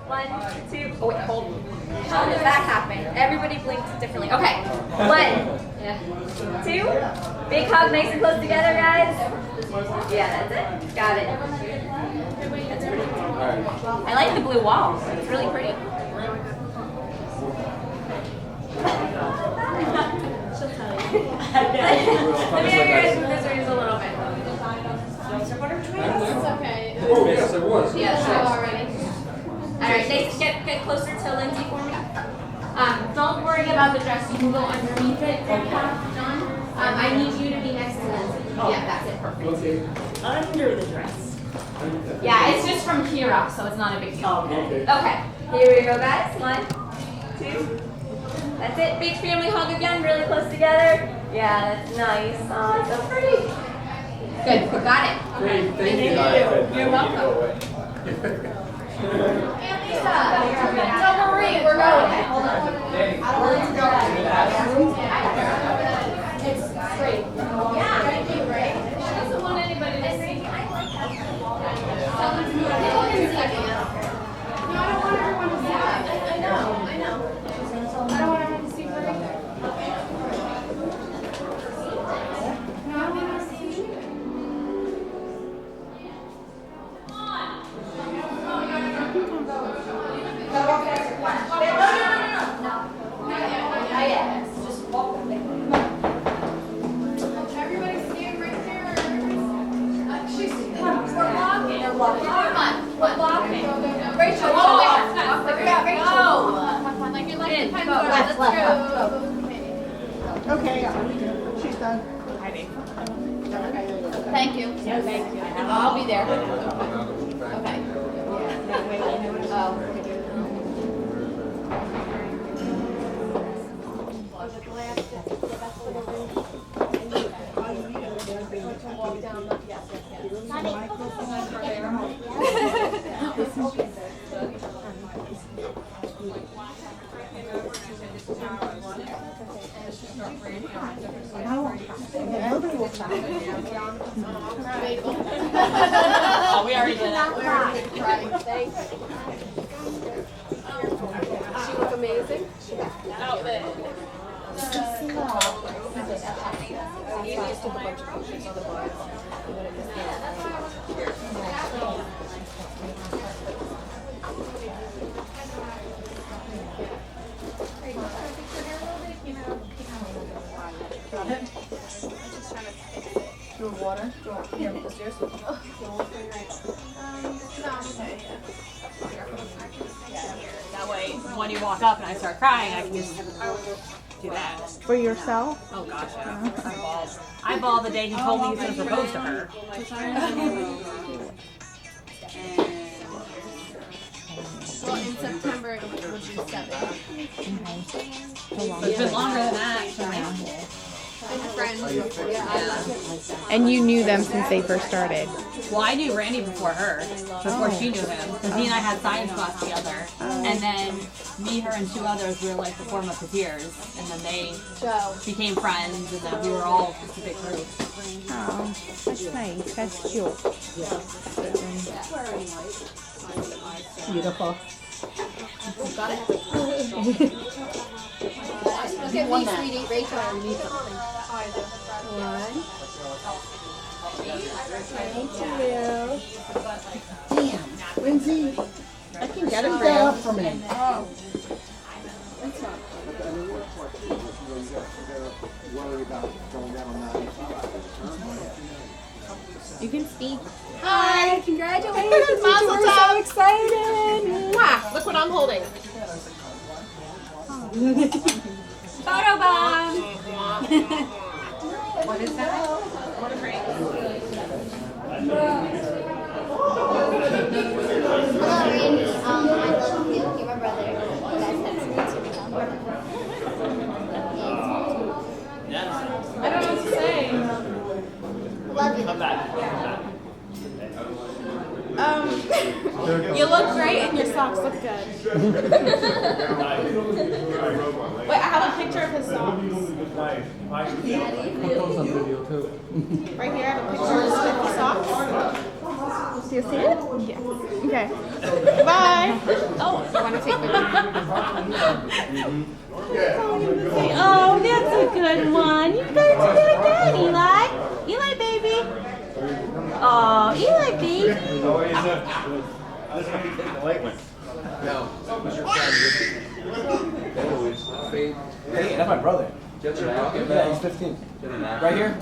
One, two. Oh wait, hold. How does that happen? Everybody blinks differently. Okay. One, two. Big hug, nice and close together, guys. Yeah, that's it. Got it. That's pretty cool. I like the blue wall. It's really pretty. She'll tell you. Let me have your guys' miseries a little bit. It's okay. Oh, yes, it was. Yeah, sure. Already. Alright, Nate, get closer to Lindsey for me. Don't worry about the dress. You can go underneath it, John. I need you to be next to Lindsey. Yeah, that's it. Perfect. Okay. Under the dress. Yeah, it's just from here up, so it's not a big deal. Okay. Okay, here we go, guys. One, two. That's it. Big family hug again, really close together. Yeah, that's nice. Oh, it's so pretty. Good, we got it. Great, thank you. You're welcome. And Lisa, don't worry, we're going. Hold on. I don't want to go. It's great. Yeah, thank you, Ray. She doesn't want anybody to see. I like that. Tell them to move. People can see it. No, I don't want everyone to see it. I know. I don't want everyone to see her either. No, I don't want to see you either. Everybody stand right there. We're blocking. Rachel, like you're like the pencil. Let's go. Okay, she's done. Thank you. Thank you. I'll be there. Okay. Oh. Oh, we already did that. Thanks. She look amazing. Outfit. Do water? Here, this yours? That way, when you walk up and I start crying, I can just do that. For yourself? Oh gosh, yeah. I bawled. I bawled the day he told me he was going to propose to her. Well, in September it would be 7. It's been longer than that. And friends. Yeah. And you knew them since they first started? Well, I knew Randy before her, before she knew him. Because he and I had science class together. And then me, her, and 2 others were like the form of peers. And then they Joe. became friends, and then we were all just a big group. Oh, that's nice. That's cute. Beautiful. Got it. Look at me, sweetie. Rachel, I need something. One. Thank you. Damn, Lindsey, I can get it for you. Up for me. Oh. That's not. You can speak. Hi, congratulations. Mazel tov. So excited. Mwah. Look what I'm holding. Photo bomb. What is that? What a break. Hello, Randy. I love you. You're my brother. You guys have some I don't know what to say. Love you. You look great and your socks look good. Wait, I have a picture of his socks. Put those on video too. Right here, I have a picture of his socks. Do you see it? Yeah. Okay. Bye. Oh, I want to take pictures. Oh, that's a good one. You guys are doing good, Eli. Eli, baby. Oh, Eli, baby. Hey, that's my brother. Yeah, he's 15. Right here.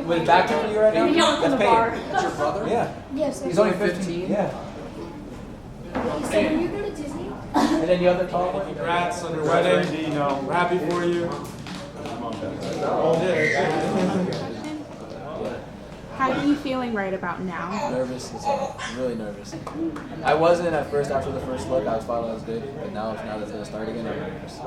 With his back turned to you right now. That's Peyton. That's your brother? Yeah. Yes, He's only 15. Yeah. So when you go to Disney? And then the other tall one. Congrats on your wedding. You know, we're happy for you. How are you feeling right about now? Nervous. I'm really nervous. I wasn't at first after the first look. I was thought I was good, but now that it's gonna start again, I'm nervous.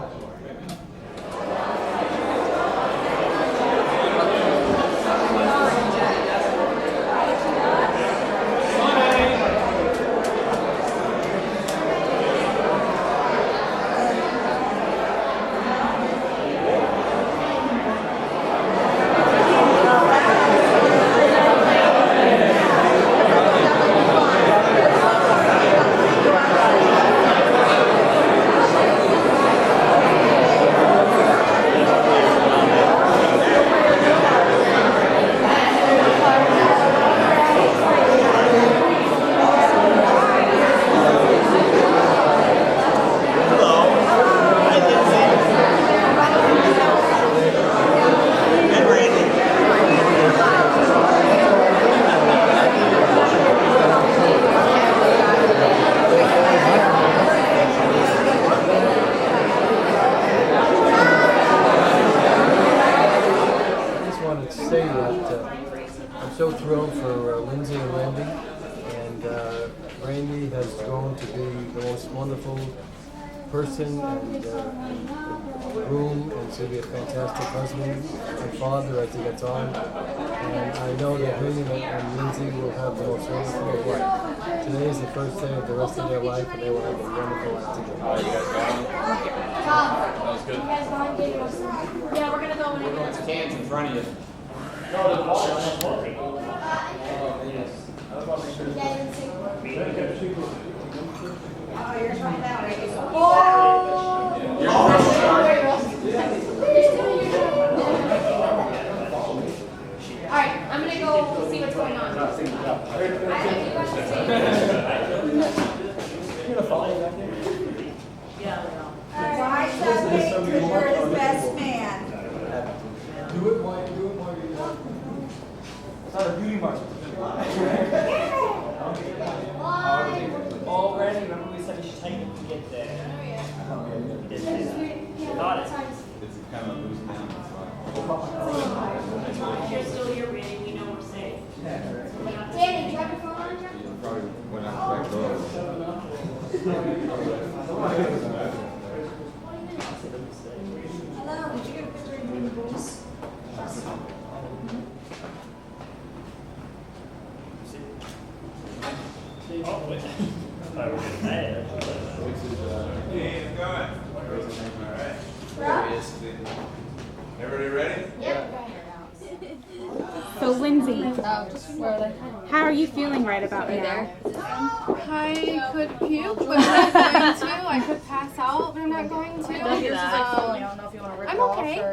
I'm so thrilled for Lindsey and Randy, and Randy has grown to be the most wonderful person and groom, and to be a fantastic husband and father as he gets on. And I know that Randy and Lindsey will have the most wonderful life. Today is the first day of the rest of their life, and they will have a wonderful life together. Oh, you guys got him? That was good. Yeah, we're gonna go in. There's cans in front of you. Alright, I'm gonna go see what's going on. Why Subway? Because you're his best man. Do it while you're It's not a beauty market. Already, remember we said you should take it to get there. Oh, yeah. You did say that. Got it. It's kind of losing down. If you're still here, Randy, we know we're safe. Danny, do you have your phone on you? You probably went out the back door. Hello, did you get a picture of your boys? Oh, wait. I thought we were getting mad. Everybody ready? Yep. So Lindsey, how are you feeling right about now? I could puke, but I'm not going to. I could pass out, but I'm not going to. I don't know if you want to rip I'm it off okay. or...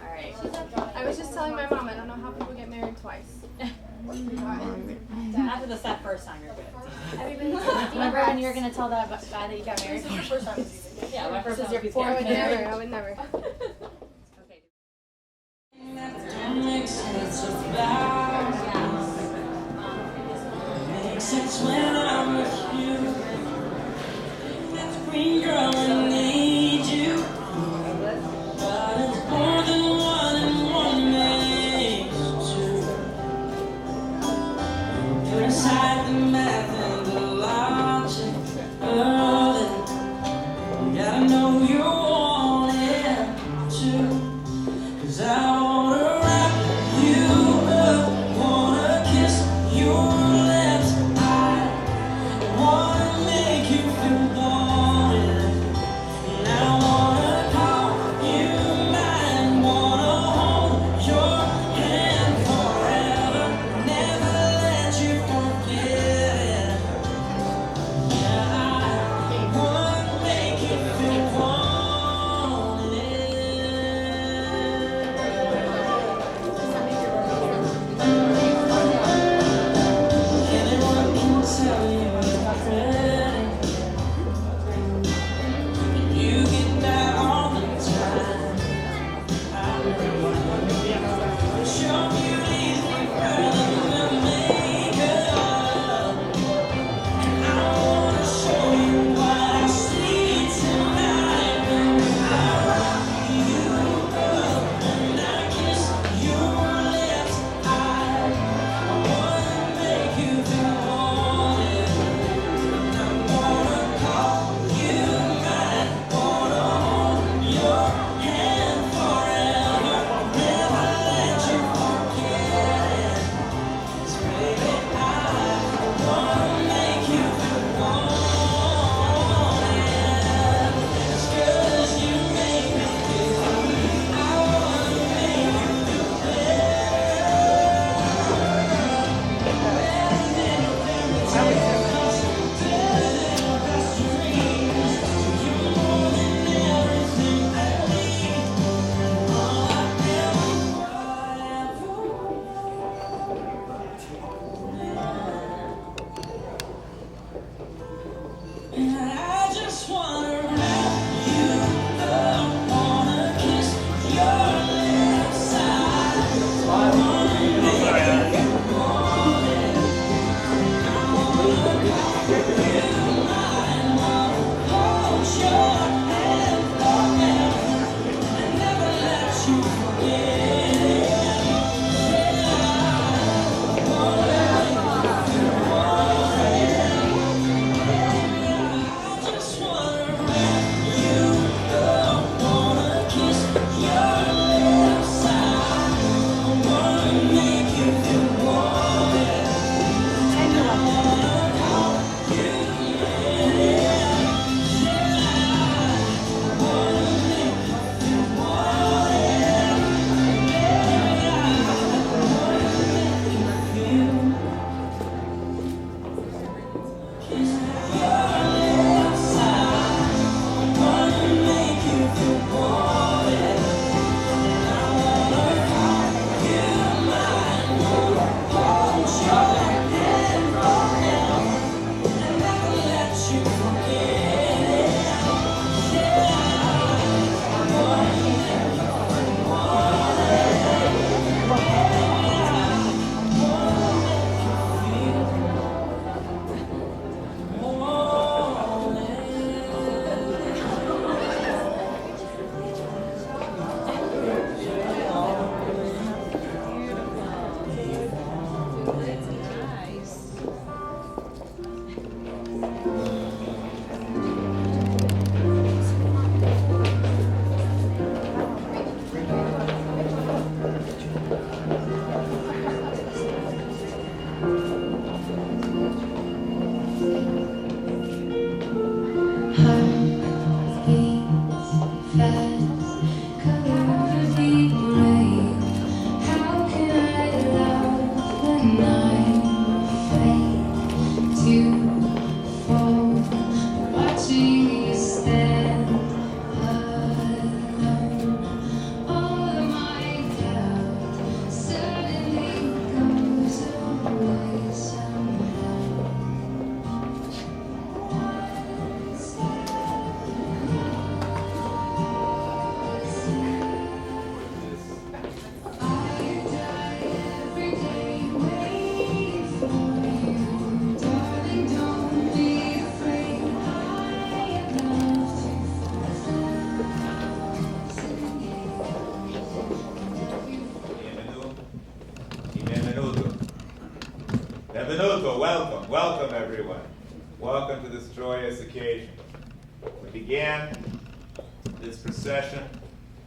Alright. I was just telling my mom, I don't know how people get married twice. After the first time, you're good. Remember when you were going to tell that guy that you got married? First time. Yeah, my first This is your time. before. I would never. Makes sense when I'm with you. That green girl, I need you. But it's more than one and one makes two. You're inside the math and the logic of it. You gotta know you want it too. 'Cause I wanna wrap you up, wanna kiss your lips. I wanna make you feel wanted. Benvenuto, welcome, welcome everyone. Welcome to this joyous occasion. We began this procession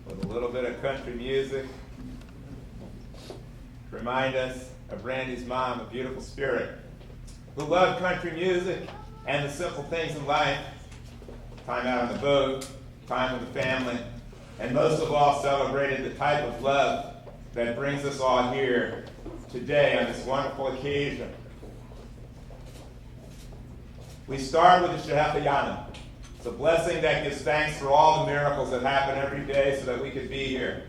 with a little bit of country music to remind us of Randy's mom, a beautiful spirit, who loved country music and the simple things in life, time out on the boat, time with the family, and most of all celebrated the type of love that brings us all here today on this wonderful occasion. We start with the Shehecheyanu. It's a blessing that gives thanks for all the miracles that happen every day so that we could be here.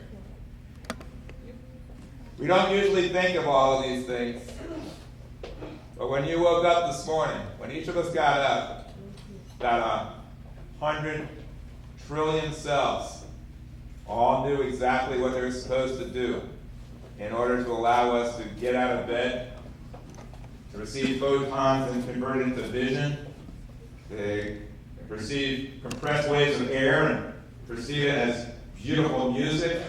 We don't usually think of all of these things, but when you woke up this morning, when each of us got up, about 100 trillion cells all knew exactly what they were supposed to do in order to allow us to get out of bed, to receive photons and convert it into vision, to perceive compressed waves of air and perceive it as beautiful music,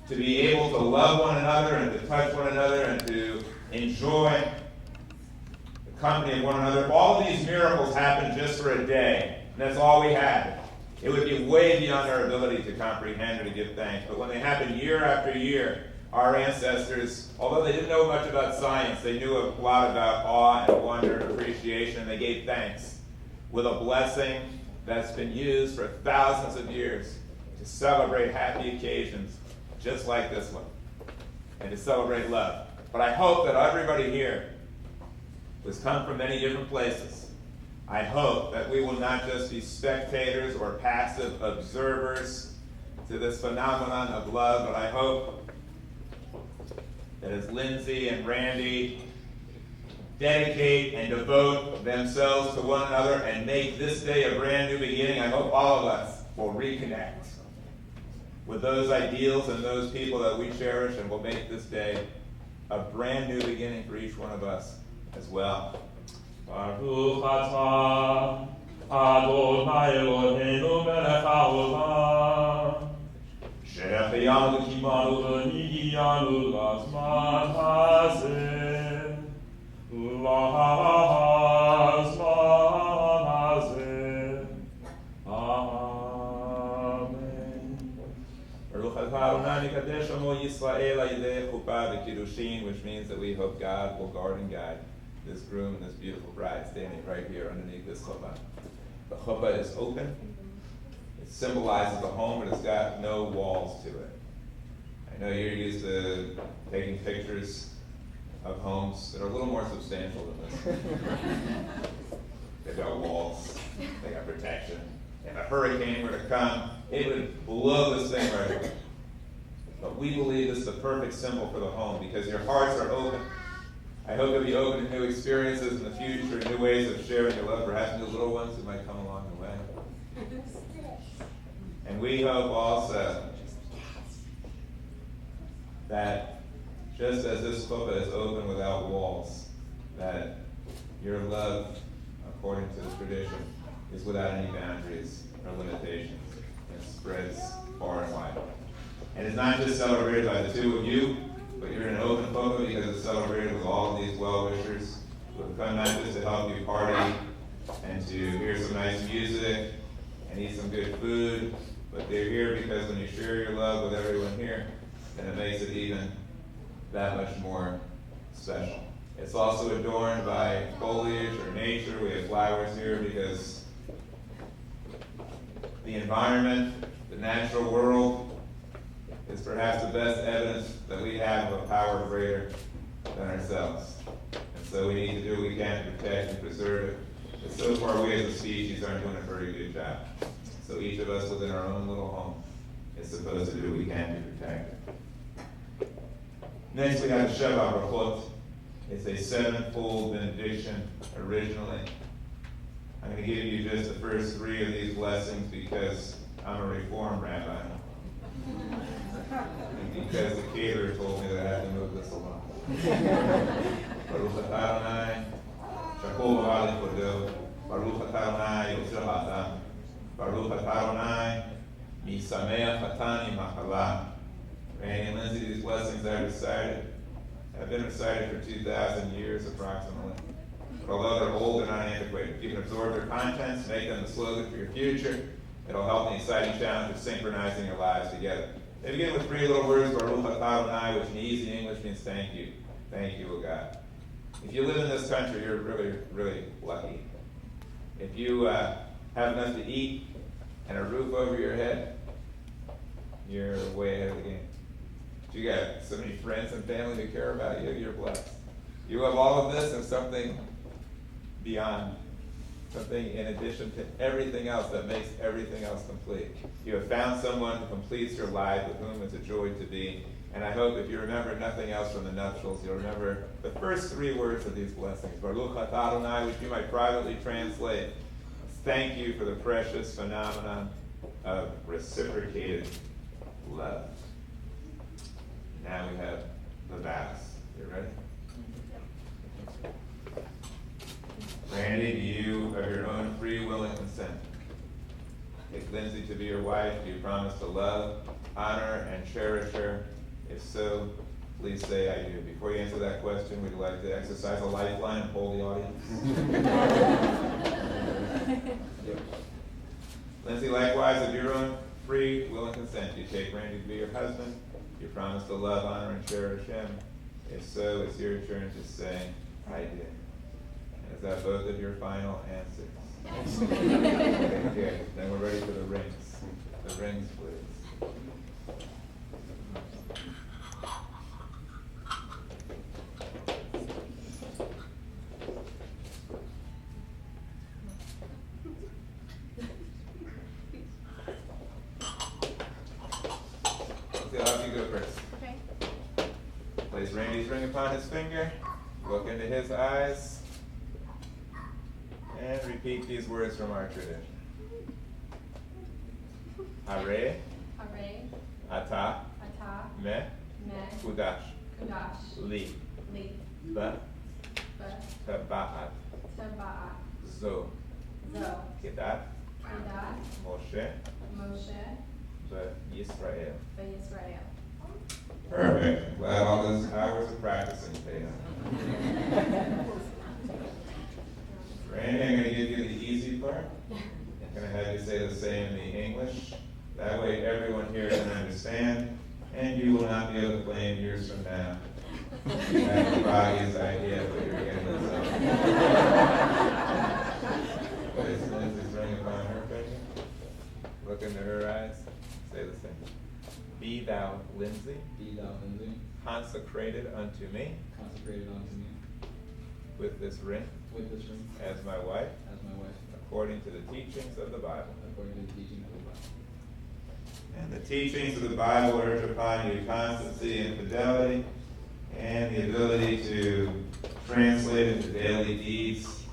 to be able to love one another and to touch one another and to enjoy the company of one another. If all of these miracles happened just for a day, and that's all we had, it would be way beyond our ability to comprehend or to give thanks. But when they happen year after year, our ancestors, although they didn't know much about science, they knew a lot about awe and wonder and appreciation, and they gave thanks with a blessing that's been used for thousands of years to celebrate happy occasions just like this one, and to celebrate love. But I hope that everybody here has come from many different places. I hope that we will not just be spectators or passive observers to this phenomenon of love, but I hope that as Lindsey and Randy dedicate and devote themselves to one another and make this day a brand new beginning, I hope all of us will reconnect with those ideals and those people that we cherish, and will make this day a brand new beginning for each one of us as well. Baruch atah Adonai Eloheinu melech haolam Shehecheyanu v'kimanu v'nigiyanu lazman hazeh lazman hazeh. Amen. Baruch atah Adonai Mikadesh Amo Yisrael Ayidei Chuppah v'Kiddushin, which means that we hope God will guard and guide this groom and this beautiful bride standing right here underneath this chuppah. The chuppah is open. It symbolizes the home, but it's got no walls to it. I know you're used to taking pictures of homes that are a little more substantial than this. They've got walls, they got protection. If a hurricane were to come, it would blow this thing right away. But we believe this is the perfect symbol for the home because your hearts are open. I hope you'll be open to new experiences in the future, new ways of sharing your love, perhaps new little ones who might come along the way. And we hope also that just as this chuppah is open without walls, that your love, according to the tradition, is without any boundaries or limitations. It spreads far and wide. And it's not just celebrated by the two of you, but you're in an open chuppah because it's celebrated with all of these well-wishers who have come not just to help you party and to hear some nice music and eat some good food, but they're here because when you share your love with everyone here, then it makes it even that much more special. It's also adorned by foliage or nature. We have flowers here because the environment, the natural world, is perhaps the best evidence that we have of a power greater than ourselves. And so we need to do what we can to protect and preserve it. But so far, we as a species aren't doing a very good job. So each of us within our own little home is supposed to do what we can to protect it. Next, we have the Sheva Brachot. It's a sevenfold benediction originally. I'm going to give you just the first three of these blessings because I'm a Reformed rabbi. And because the caterer told me that I have to move this along. Baruch atah Adonai, Shakol v'alei kodo, Baruch atah Adonai, Yosef Adam, Baruch atah Adonai, Misameach hatani machala. Randy and Lindsey, these blessings I recited have been recited for 2,000 years approximately. But although they're old and not antiquated, you can absorb their contents, make them the slogan for your future. It'll help in the exciting challenge of synchronizing your lives together. They begin with 3 little words, Baruch atah Adonai, which in easy English means thank you. Thank you, O God. If you live in this country, you're really, really lucky. If you have enough to eat and a roof over your head, you're way ahead of the game. If you got so many friends and family who care about you, you're blessed. You have all of this and something beyond, something in addition to everything else that makes everything else complete. You have found someone who completes your life, with whom it's a joy to be. And I hope if you remember nothing else from the nuptials, you'll remember the first 3 words of these blessings. Baruch atah Adonai, which you might privately translate, thank you for the precious phenomenon of reciprocated love. Now we have the vows. You ready? Randy, do you, of your own free will and consent, take Lindsey to be your wife? Do you promise to love, honor, and cherish her? If so, please say I do. Before you answer that question, would you like to exercise a lifeline and poll the audience? Lindsey, likewise, of your own free will and consent, do you take Randy to be your husband? Do you promise to love, honor, and cherish him? If so, it's your turn to say I do. Is that both of your final answers? Okay, good. Then we're ready for the rings. The rings, please. Okay, I'll have you go first. Okay. Place Randy's ring upon his finger. Look into his eyes. And repeat these words from our tradition. Hare, Hare, Ata, Ata, Me, Me, Kudash, Kudash, Li, Li, Ba, Ba, Taba'at, Taba'a, Zo, Zo, Kedat, Kedat, Moshe, Moshe, Yisrael. Israel. Perfect. Glad all those hours of practicing paid off. Randy, I'm going to give you the easy part. I'm going to have you say the same in the English. That way everyone here can understand, and you will not be able to claim years from now that the body's idea of what you're getting yourself. Place Lindsey's ring upon her finger. Look into her eyes. Say the same. Be thou, Lindsey, consecrated unto me, with this ring, as my wife, according to the teachings of the Bible. And the teachings of the Bible urge upon you constancy and fidelity, and the ability to translate into daily deeds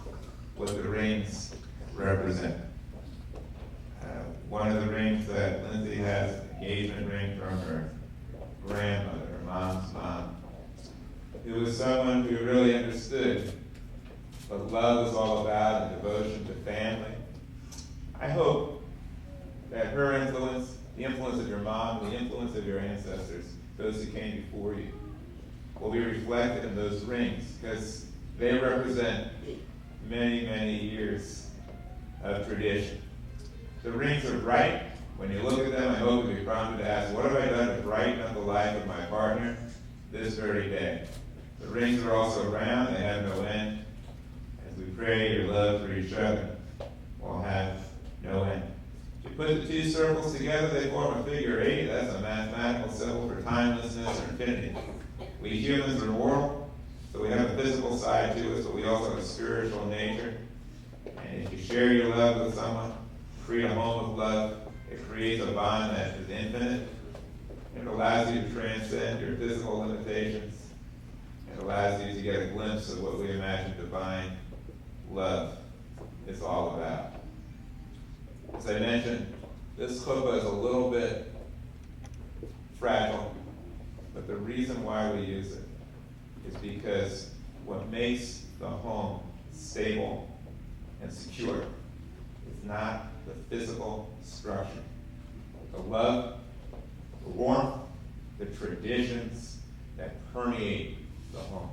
what the rings represent. One of the rings that Lindsey has, an engagement ring from her grandmother, her mom's mom, who was someone who really understood what love was all about and devotion to family. I hope that her influence, the influence of your mom, the influence of your ancestors, those who came before you, will be reflected in those rings, because they represent many, many years of tradition. The rings are bright. When you look at them, I hope you'll be prompted to ask, what have I done to brighten up the life of my partner this very day? The rings are also round. They have no end. As we pray, your love for each other will have no end. If you put the 2 circles together, they form a figure 8. That's a mathematical symbol for timelessness or infinity. We humans are mortal, so we have a physical side to us, but we also have a spiritual nature. And if you share your love with someone, create a home of love, it creates a bond that is infinite. It allows you to transcend your physical limitations. It allows you to get a glimpse of what we imagine divine love is all about. As I mentioned, this chuppah is a little bit fragile, but the reason why we use it is because what makes the home stable and secure is not the physical structure. The love, the warmth, the traditions that permeate the home.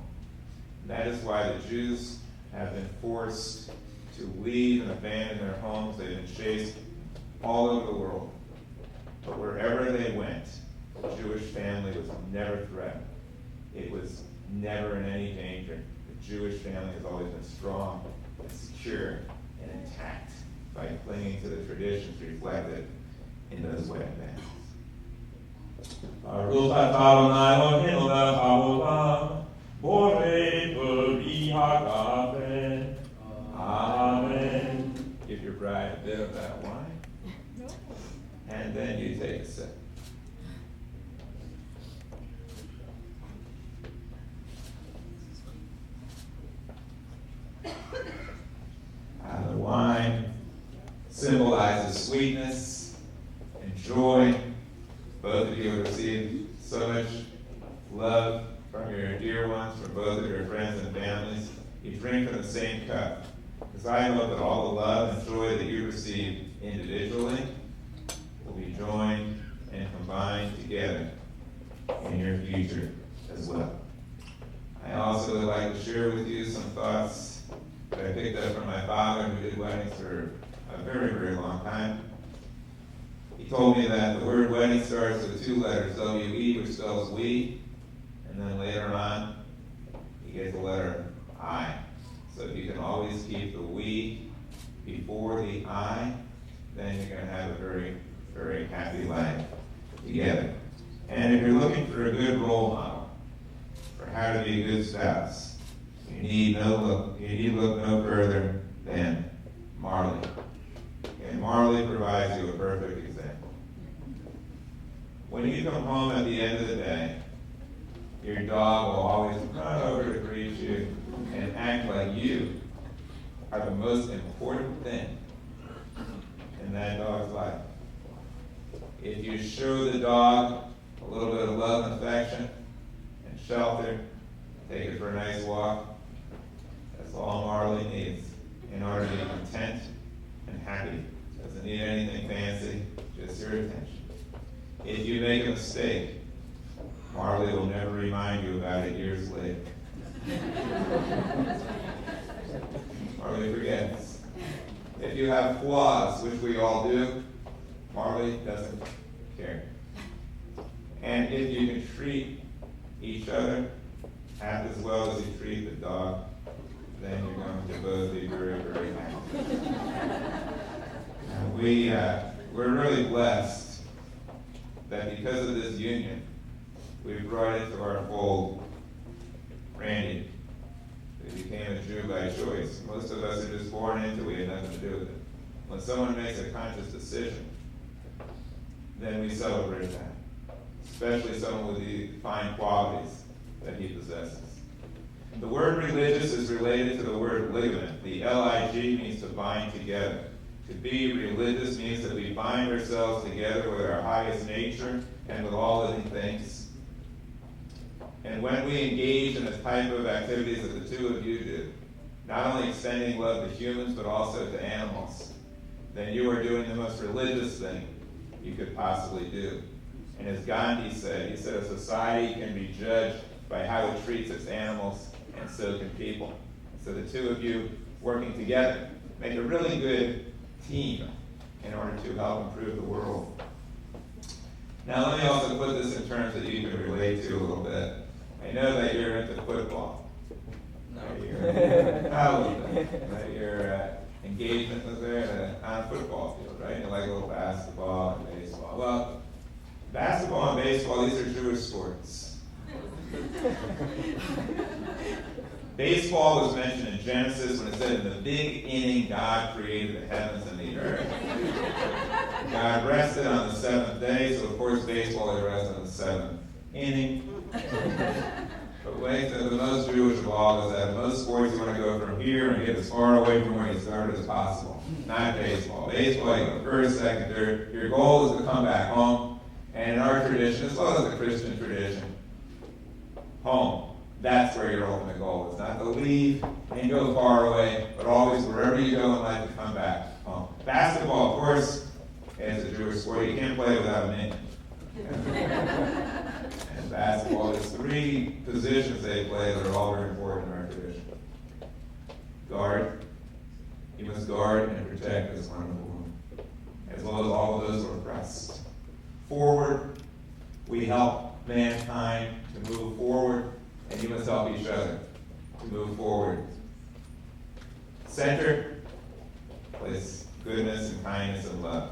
That is why the Jews have been forced to leave and abandon their homes. They've been chased all over the world. But wherever they went, the Jewish family was never threatened. It was never in any danger. The Jewish family has always been strong and secure and intact by clinging to the traditions reflected in those wedding bands. Baruch atah Adonai Eloheinu melech haolam, borei peri hagafen. Amen. Give your bride a bit of that wine, and then you take a sip. The wine symbolizes sweetness and joy. Both of you have received so much love from your dear ones, from both of your friends and families. You drink from the same cup. Because I hope that all the love and joy that you receive individually will be joined and combined together in your future as well. I also would like to share with you some thoughts that I picked up from my father, who did weddings for a very, very long time. He told me that the word wedding starts with two letters, W-E, which spells we, and then later on, he gets the letter I. So if you can always keep the we before the I, then you're going to have a very, very happy life together. And if you're looking for a good role model for how to be a good spouse, you need look no further than Marley. And Marley provides you a perfect example. When you come home at the end of the day, your dog will always run over to greet you and act like you are the most important thing in that dog's life. If you show the dog a little bit of love and affection and shelter, take it for a nice walk, that's all Marley needs in order to be content and happy. Doesn't need anything fancy, just your attention. If you make a mistake, Marley will never remind you about it years later. Marley forgets. If you have flaws, which we all do, Marley doesn't care. And if you can treat each other half as well as you treat the dog, then you're going to both be very, very happy. And we're really blessed that because of this union, we've brought into our fold Randy, who became a Jew by choice. Most of us are just born into it, we had nothing to do with it. When someone makes a conscious decision, then we celebrate that, especially someone with the fine qualities that he possesses. The word religious is related to the word ligament. The L-I-G means to bind together. To be religious means that we bind ourselves together with our highest nature and with all living things. And when we engage in the type of activities that the two of you do, not only extending love to humans but also to animals, then you are doing the most religious thing you could possibly do. And as Gandhi said, he said a society can be judged by how it treats its animals, and so can people. So the two of you working together make a really good team in order to help improve the world. Now let me also put this in terms that you can relate to a little bit. I know that you're into football. No. Your engagement was there on a football field, right? You like a little basketball and baseball. Well, basketball and baseball, these are Jewish sports. Baseball was mentioned in Genesis when it said in the big inning God created the heavens and the earth. God rested on the seventh day, so of course baseball they rest on the seventh inning. But wait, the most Jewish of all is that most sports you want to go from here and get as far away from where you started as possible. Not baseball. Baseball, you go first, second, third. Your goal is to come back home. And in our tradition, as well as the Christian tradition, home. That's where your ultimate goal is. Not to leave and go far away, but always wherever you go in life to come back home. Basketball, of course, is a Jewish sport. You can't play without a minion. And basketball. There's 3 positions they play that are all very important in our tradition. Guard. You must guard and protect this wonderful woman, as well as all of those who are oppressed. Forward. We help mankind to move forward, and you must help each other to move forward. Center. Place goodness and kindness and love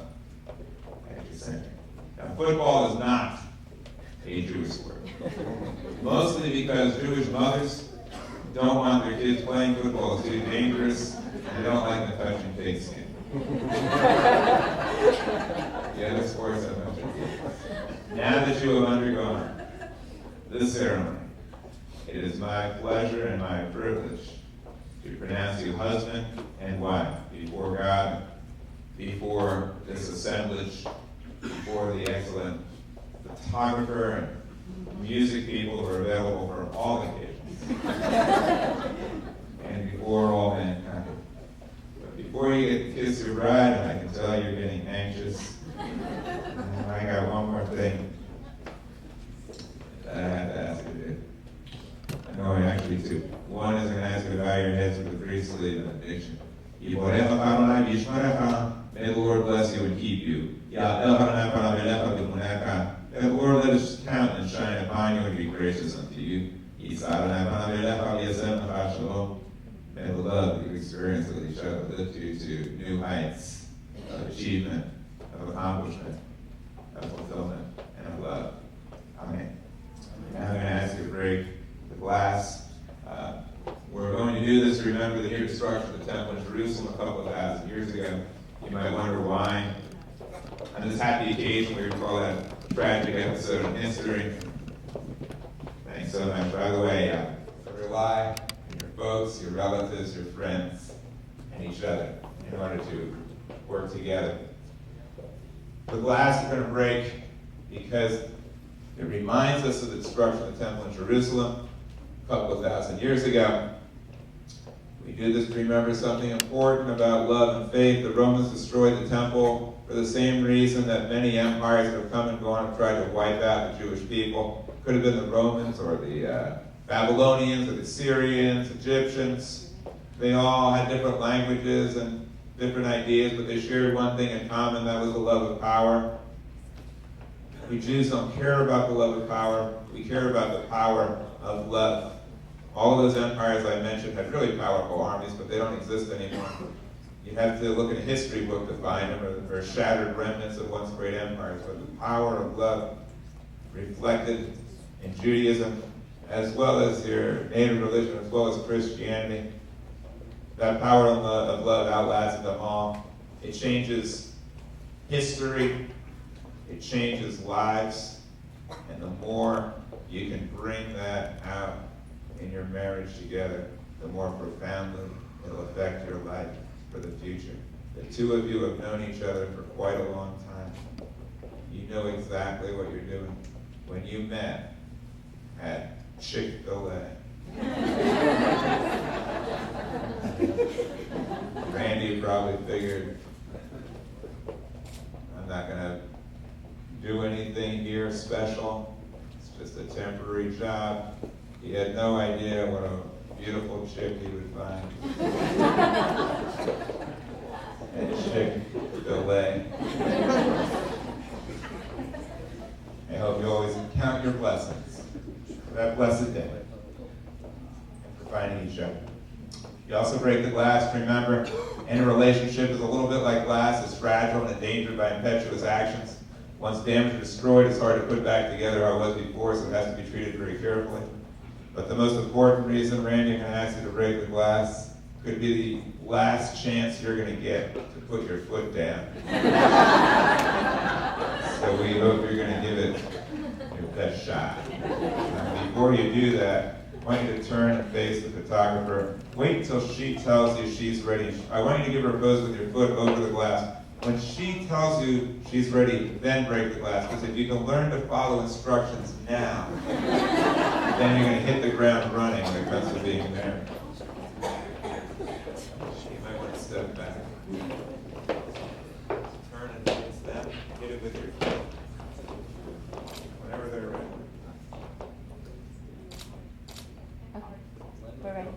at your center. Now, football is not a Jewish sport. Mostly because Jewish mothers don't want their kids playing football. It's too dangerous. They don't like them touching pigskin. The other sports have no chance. Now that you have undergone this ceremony, it is my pleasure and my privilege to pronounce you husband and wife before God, before this assemblage, before the excellent photographer and music people who are available for all occasions, and before all mankind. But before you get to kiss your bride, and I can tell you're getting anxious, I got one more thing that I have to ask you to do. No, actually 2. One is I'm going to ask you to bow your heads with the priestly benediction. May the Lord bless you and keep you. May the Lord let his countenance shine upon you and be gracious unto you. May the love that you experience with each other lift you to new heights of achievement, of accomplishment, of fulfillment, and of love. Amen. Now I'm going to ask you to break the glass. We're going to do this to remember the destruction of the temple in Jerusalem a couple of 1,000 years ago. You might wonder why. On this happy occasion, we recall that tragic episode in history. Thanks so much. By the way, rely on your folks, your relatives, your friends, and each other in order to work together. The glass is going to break because it reminds us of the destruction of the temple in Jerusalem a couple of 1,000 years ago. We do this to remember something important about love and faith. The Romans destroyed the temple for the same reason that many empires that have come and gone have tried to wipe out the Jewish people. Could have been the Romans or the Babylonians or the Syrians, Egyptians. They all had different languages and different ideas, but they shared one thing in common, that was the love of power. We Jews don't care about the love of power. We care about the power of love. All of those empires I mentioned had really powerful armies, but they don't exist anymore. You have to look at a history book to find them, or shattered remnants of once great empires. But the power of love reflected in Judaism, as well as your native religion, as well as Christianity. That power of love outlasted them all. It changes history. It changes lives. And the more you can bring that out in your marriage together, the more profoundly it'll affect your life for the future. The 2 of you have known each other for quite a long time. You know exactly what you're doing. When you met at Chick-fil-A, Randy probably figured, I'm not going to do anything here special. It's just a temporary job. He had no idea what a beautiful chick he would find at Chick-fil-A. I hope you always count your blessings for that blessed day and for finding each other. You also break the glass to remember any relationship is a little bit like glass. It's fragile and endangered by impetuous actions. Once damaged or destroyed, it's hard to put back together how it was before, so it has to be treated very carefully. But the most important reason, Randy, I'm going to ask you to break the glass, could be the last chance you're going to get to put your foot down. So we hope you're going to give it your best shot. Before you do that, I want you to turn and face the photographer. Wait until she tells you she's ready. I want you to give her a pose with your foot over the glass. When she tells you she's ready, then break the glass. Because if you can learn to follow instructions now, then you're going to hit the ground running when it comes to being married. You might want to step back. Turn and face them. Hit it with your foot. Whenever they're ready. We're ready.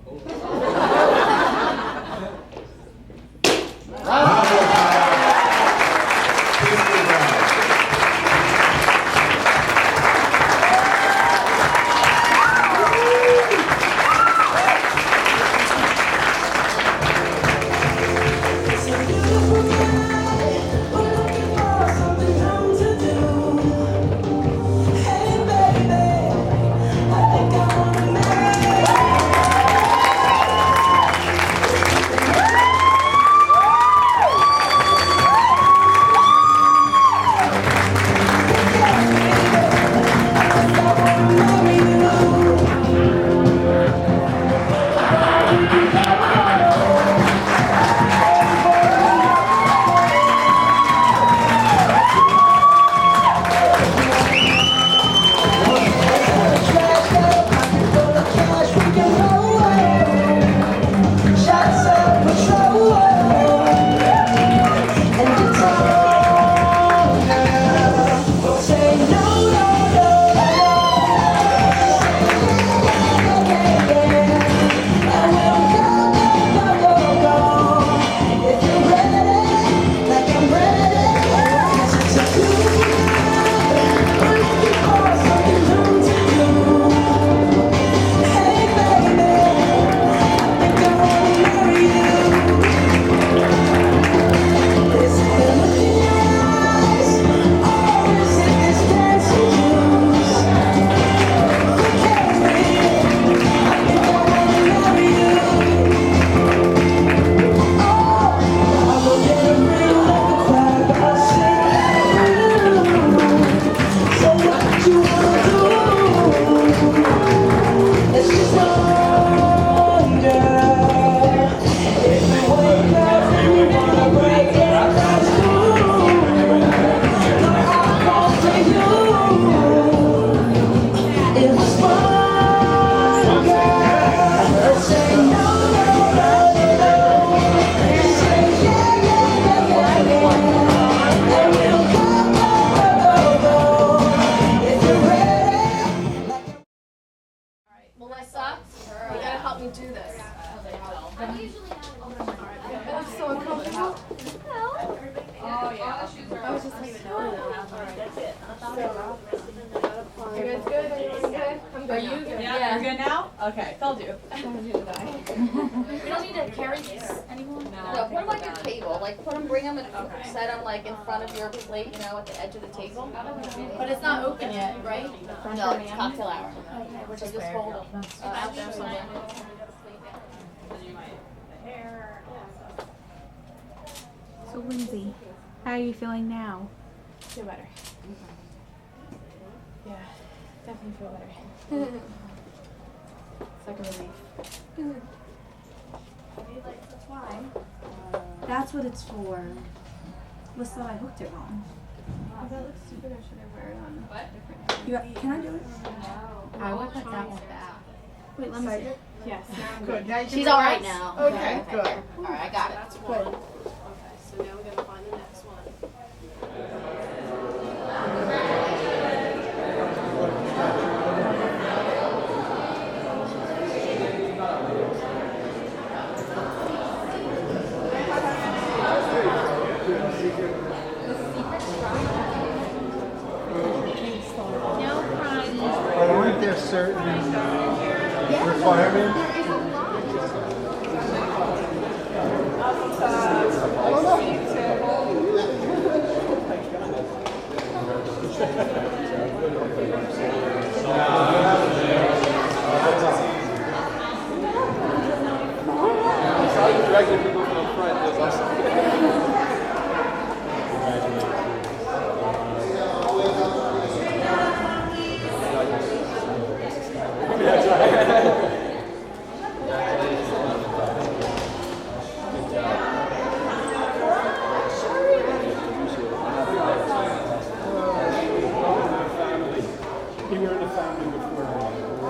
Melissa, you gotta help me do this. It's so uncomfortable. Oh yeah. I was just like, that's it. You guys good? Everyone good? I'm good. Are you good? Yeah, you're good now? Okay, told you. We don't need to carry these anymore. No, put them on your table. Like, bring them and set them like in front of your plate, you know, at the edge of the table. But it's not open yet, right? No, it's cocktail hour. So just hold them out there somewhere. So Lindsay, how are you feeling now? Feel better. Yeah, definitely feel better. It's like a relief. That's why. That's what it's for. Was thought I hooked it wrong. Oh, that looks stupid. Or should I wear it on different? Can I do it? I would put that one back. Wait, let me see. Yes. Good. Now you She's can all right relax. now. Okay, good. All right, I got it. That's one. Okay, so now we're gonna find the next one. But aren't there certain requirements?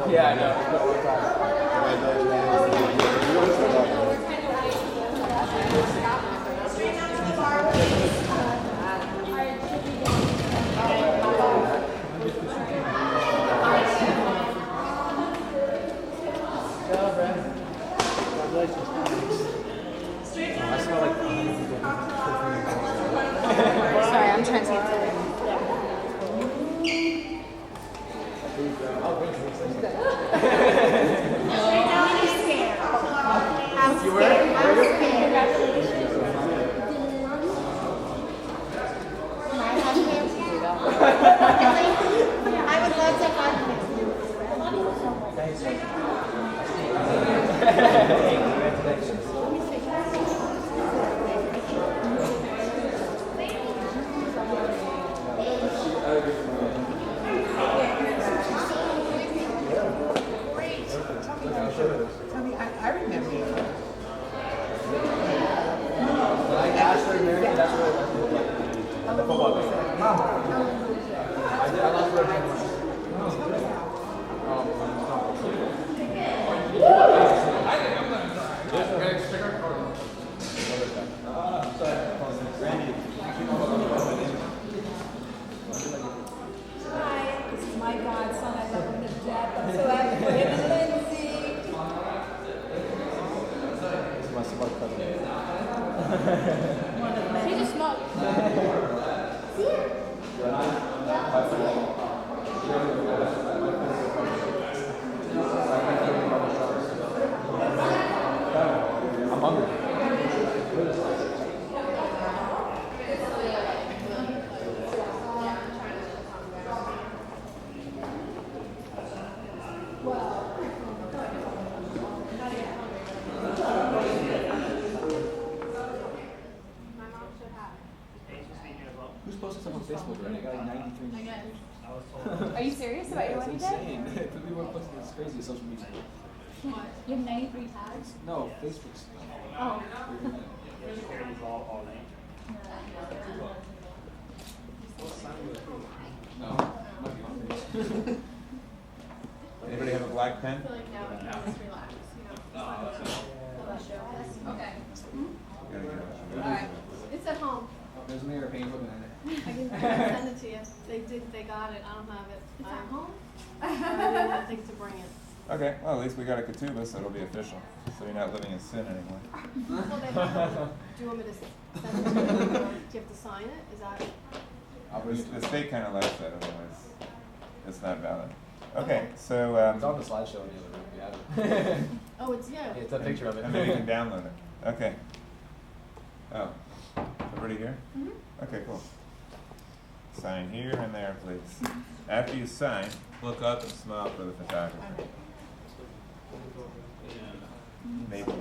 Yeah, I know. Brad. Congratulations. I smell like Sorry, I'm trying to get to it. You were? I would love to hug you. Tell me, I remember you. When I asked her to marry me, that's what it was. The football game. Mama. I lost her name. Hi, this is my godson. I love him to death. I'm so happy for him and Lindsey. This is my smart cousin. He just smoked. I'm hungry. Who's posted stuff on Facebook already? I got like 93. Are you serious about your That's wedding day? insane. People are posting this crazy social media. You have 93 tags? No, Facebook's. Oh. No, might be on Facebook. Anybody have a black pen? I feel like now it's relaxed, you know. Okay. Alright. It's at home. There's an airplane looking at it. I can send it to you. They got it. I don't have it. It's at home? I didn't think to bring it. Okay, well, at least we got a ketubah, so it'll be official. So you're not living in sin anymore. Well, they have it. Do you want me to send it to you? Do you have to sign it? Is that? The state kind of likes that, otherwise it's not valid. Okay, so It's on the slideshow in the other room. We have it. Oh, it's, yeah. It's a picture of it. and then you can download it. Okay. Oh, everybody here? Mm-hmm. Okay, cool. Sign here and there, please. After you sign, look up and smile for the photographer. Maybe. Oh,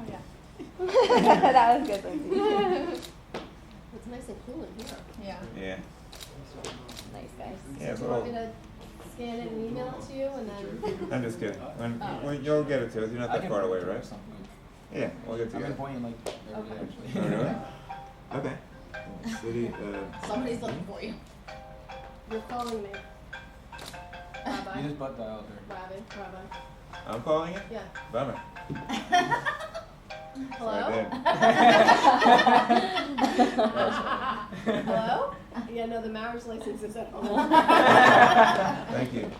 yeah. That was good, Lindsay. It's nice and cool in here. Yeah. Yeah. Nice, guys. Yeah, Do you want me to scan it and email it to you and then? I'm just kidding. When you'll get it to us. You're not that far away, right? Yeah, we'll get I've together. been pointing like every day actually. Oh, really? Okay. City, Somebody's looking for you. You're calling me. Rabbi. You just butt dialed her. Rabbi. I'm calling it? Yeah. Bummer. Hello? I did. Hello? Yeah, no, the marriage license is at home. Thank you.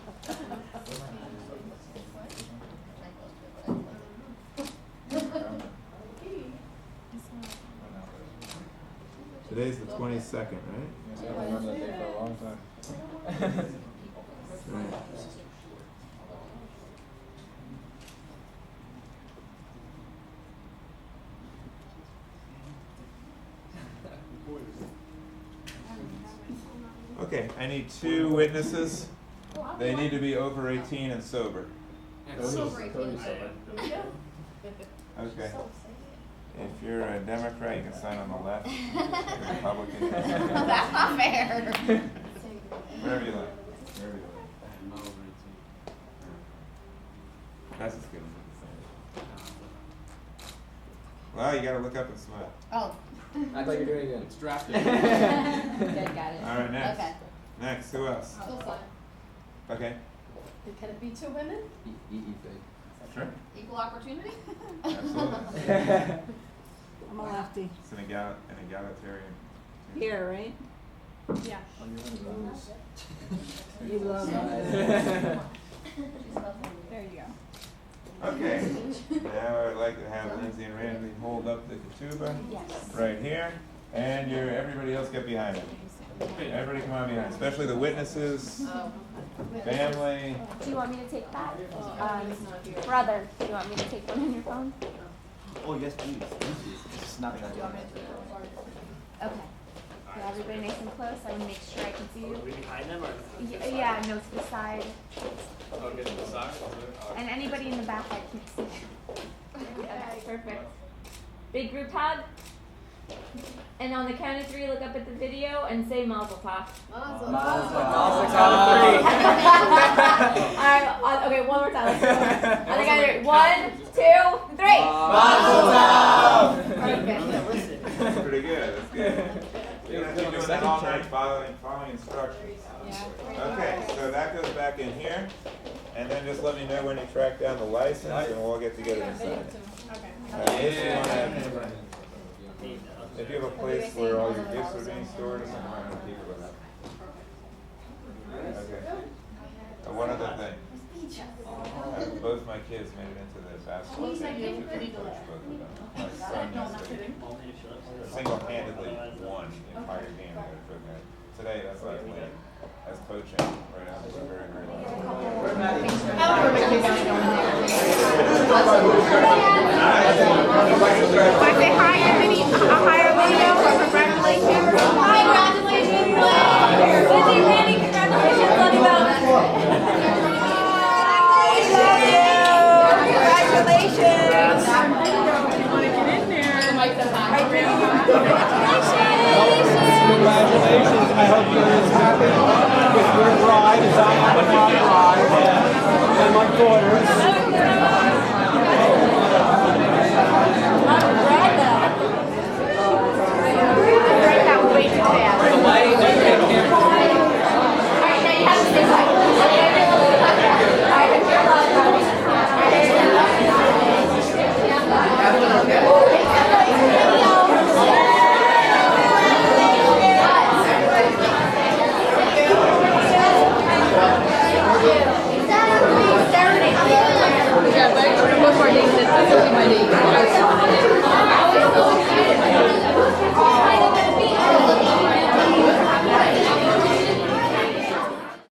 Today's the 22nd, right? Yes, I've remembered that day for a long time. Right. Okay, I need 2 witnesses. They need to be over 18 and sober. Okay. If you're a Democrat, you can sign on the left. If you're a Republican. That's not fair. Wherever you like. Wherever you like. That's as good as it. Well, you gotta look up and smile. Oh. I thought you were doing it again. It's drafted. Good, got it. All right, next. Okay. Next, who else? Still fine. Okay. Can it be 2 women? Sure. Equal opportunity? Absolutely. I'm a lefty. It's an egalitarian. Here, right? Yeah. You love it. There you go. Okay. Now I'd like to have Lindsay and Randy hold up the ketubah right here, and everybody else get behind it. Everybody come on behind, especially the witnesses, family. Do you want me to take that? Brother, do you want me to take one on your phone? Oh, yes, please. It's not gonna do Okay. Yeah, everybody nice and close. I want to make sure I can see you. Are we behind them or? Yeah, no, to the side. Oh, get to the side? And anybody in the back I can't see. Okay, perfect. Big group hug. And on the count of 3, look up at the video and say Mazel Tov. Mazel Alright, okay, one more time. Let's go. On the count of 3. 1, 2, 3. Mazel Tov! Perfect. That's pretty good. That's good. You're gonna keep doing that all night, following instructions. Okay, so that goes back in here, and then just let me know when you track down the license, and we'll all get together and sign it. If you have a place where all your gifts are being stored, or something, I don't know people that. Okay. One other thing. Both my kids made it into the basketball team. Coach both of them. My son yesterday single-handedly won the entire game that I took at. Today, that's like as coaching right now. It's very, very nice. Want to say hi, Anthony? A higher video. Congratulations. Hi, congratulations. Lindsey, Randy,